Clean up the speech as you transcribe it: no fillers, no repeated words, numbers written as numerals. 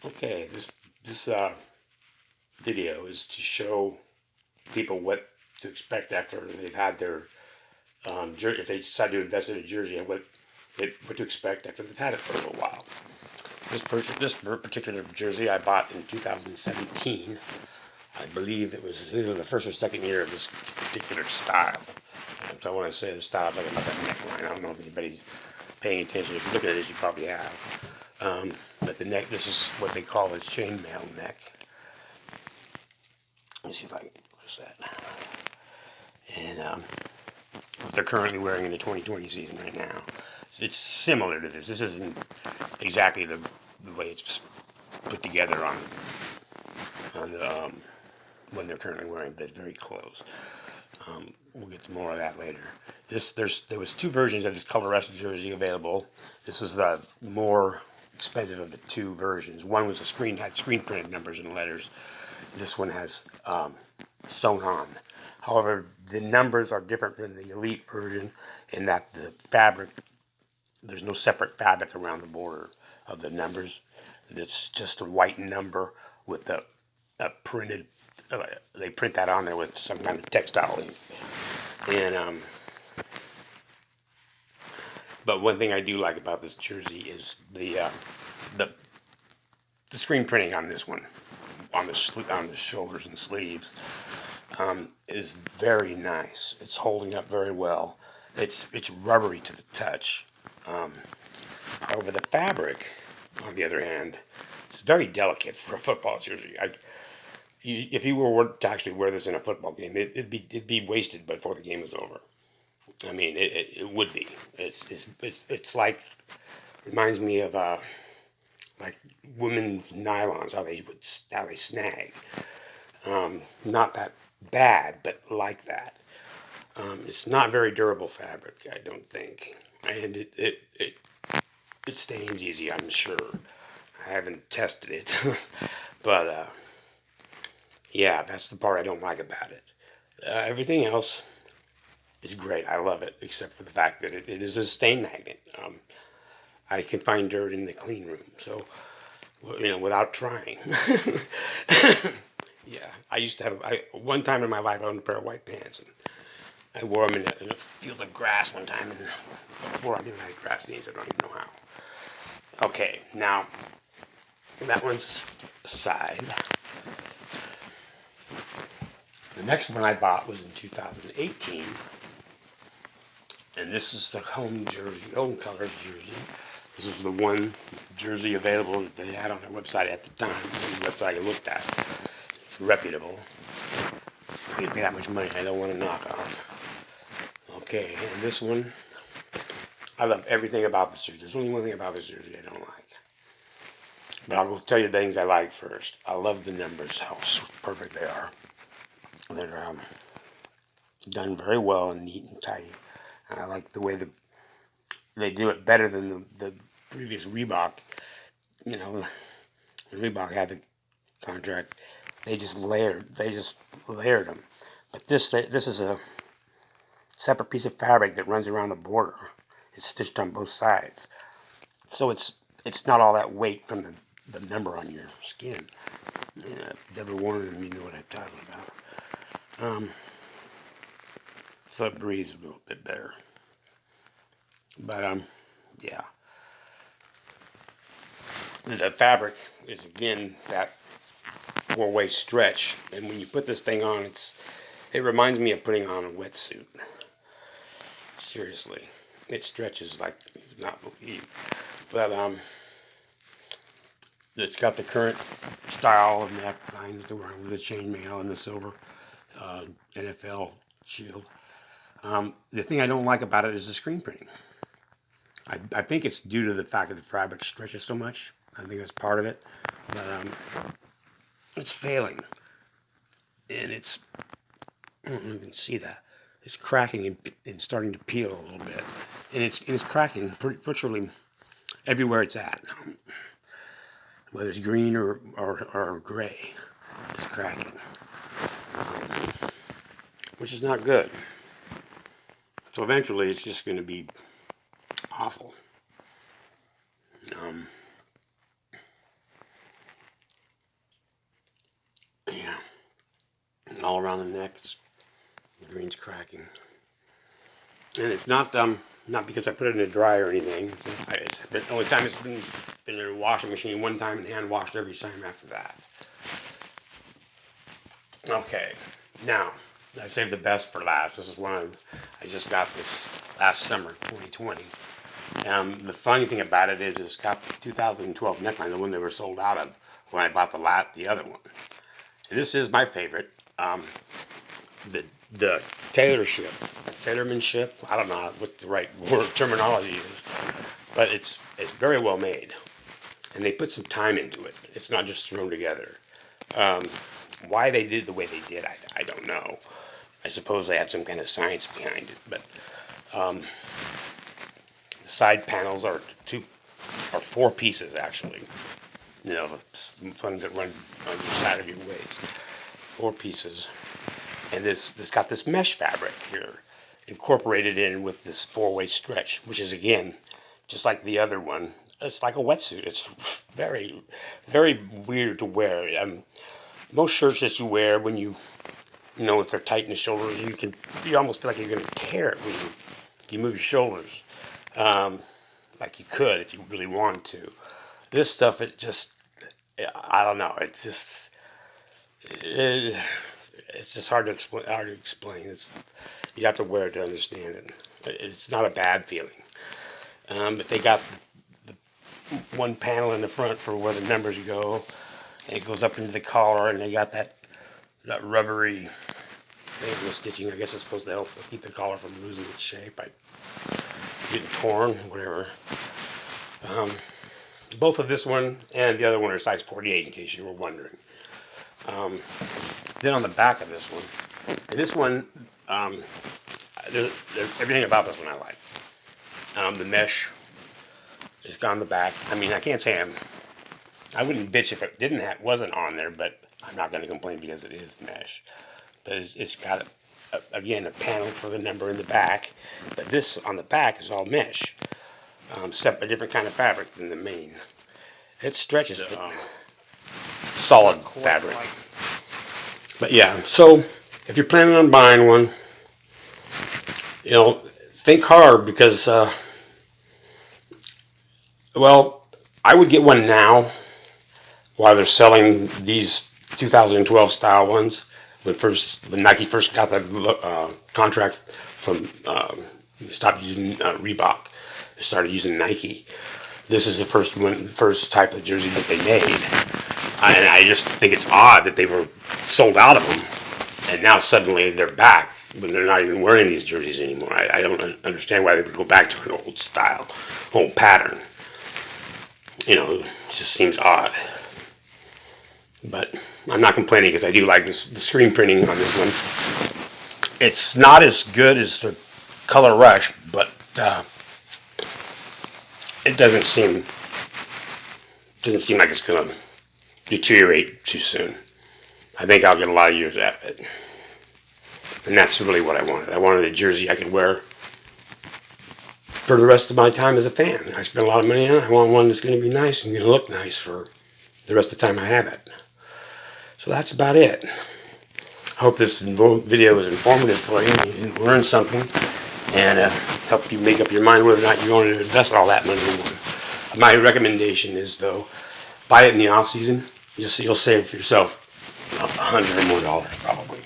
Okay, this video is to show people what to expect after they've had their jersey. If they decide to invest in a jersey, and what to expect after they've had it for a little while. This particular jersey I bought in 2017. I believe it was either the first or second year of this particular style. So when I say the style, I'm talking about that neckline. I don't know if anybody's paying attention. If you look at it, as you probably have. But the neck, this is what they call a chainmail neck. Let me see if I can push that. And what they're currently wearing in the 2020 season right now. It's similar to this. This isn't exactly the way it's put together on the one they're currently wearing, but it's very close. We'll get to more of that later. There was two versions of this colorescent jersey available. This was the more expensive of the two versions. One was had screen printed numbers and letters. This one has sewn on. However, the numbers are different than the elite version in that the fabric, there's no separate fabric around the border of the numbers. It's just a white number with a printed, they print that on there with some kind of textile. And but one thing I do like about this jersey is the screen printing on this one, on the shoulders and sleeves, is very nice. It's holding up very well. It's rubbery to the touch. However, the fabric, on the other hand, is very delicate for a football jersey. If you were to actually wear this in a football game, it'd be wasted before the game was over. I mean, it would be. It's like, reminds me of like women's nylons, how they snag. Not that bad, but like that. It's not very durable fabric, I don't think, and it stains easy, I'm sure. I haven't tested it, but yeah, that's the part I don't like about it. Everything else is great. I love it, except for the fact that it is a stain magnet. I can find dirt in the clean room, so without trying. Yeah, I used to have. One time in my life, I owned a pair of white pants, and I wore them in a field of grass one time, and before I knew I had grass stains, I don't even know how. Okay, now that one's aside. The next one I bought was in 2018, and this is the home colors jersey. This is the one jersey available that they had on their website at the time. The website I looked at, it's reputable. I didn't pay that much money. I don't want to knock off. Okay, and this one, I love everything about this jersey. There's only one thing about this jersey I don't like. But I'll tell you the things I like first. I love the numbers, how perfect they are. They're done very well and neat and tidy. I like the way they do it better than the previous Reebok. When Reebok had the contract, they just layered them. But this is a separate piece of fabric that runs around the border. It's stitched on both sides, so it's not all that weight from the number on your skin. If you've ever worn them, you know what I'm talking about. So it breathes a little bit better. But yeah. The fabric is again that 4-way stretch, and when you put this thing on, it reminds me of putting on a wetsuit. Seriously, it stretches like you would not believe. But it's got the current style of neckline that they're wearing with the chainmail and the silver NFL shield. The thing I don't like about it is the screen printing. I think it's due to the fact that the fabric stretches so much. I think that's part of it. But it's failing. And I don't know if you can see that. It's cracking and starting to peel a little bit. And it's cracking virtually everywhere it's at. Whether it's green or gray, it's cracking. Which is not good. So eventually it's just going to be awful. And all around the neck, the green's cracking. And it's not because I put it in a dryer or anything. It's the only time it's been in a washing machine one time and hand washed every time after that. Okay, now I saved the best for last. This is one I just got this last summer, 2020. The funny thing about it is it's got the 2012 neckline, the one they were sold out of when I bought the other one. And this is my favorite. The tailormanship. I don't know what the right word terminology is, but it's very well made, and they put some time into it. It's not just thrown together. Why they did the way they did, I don't know. I suppose they had some kind of science behind it, but the side panels are four pieces actually. You know, the ones that run on the side of your waist. Four pieces. And this got this mesh fabric here incorporated in with this four-way stretch, which is again just like the other one. It's like a wetsuit. It's very, very weird to wear. Most shirts that you wear when you know if they're tight in the shoulders, you almost feel like you're going to tear it when you move your shoulders, like you could if you really wanted to. This stuff, I don't know. It's just hard to explain. You have to wear it to understand it. It's not a bad feeling. But they got the one panel in the front for where the numbers go, and it goes up into the collar, and they got that rubbery thing with stitching. I guess it's supposed to help keep the collar from losing its shape, getting torn, whatever. Both of this one and the other one are size 48, in case you were wondering. Then on the back of this one, and this one, there's everything about this one I like. The mesh is on the back. I mean, I can't say I wouldn't bitch if it wasn't on there, but I'm not going to complain because it is mesh. But it's got again a panel for the number in the back, but this on the back is all mesh, except a different kind of fabric than the main. It stretches solid fabric. But yeah, so if you're planning on buying one, think hard because, I would get one now while they're selling these 2012 style ones. When Nike first got that contract from, stopped using Reebok, they started using Nike. This is the first type of jersey that they made. And I just think it's odd that they were sold out of them, and now suddenly they're back, but they're not even wearing these jerseys anymore. I don't understand why they would go back to an old style, old pattern. It just seems odd. But I'm not complaining because I do like the screen printing on this one. It's not as good as the Color Rush, but it doesn't seem like it's going to deteriorate too soon. I think I'll get a lot of use out of it. And that's really what I wanted. I wanted a jersey I could wear for the rest of my time as a fan. I spent a lot of money on it. I want one that's going to be nice and going to look nice for the rest of the time I have it. So that's about it. I hope this video was informative for you. You learned something and helped you make up your mind whether or not you wanted to invest all that money in one. My recommendation is, though, buy it in the off season. You'll save yourself $100 or more probably.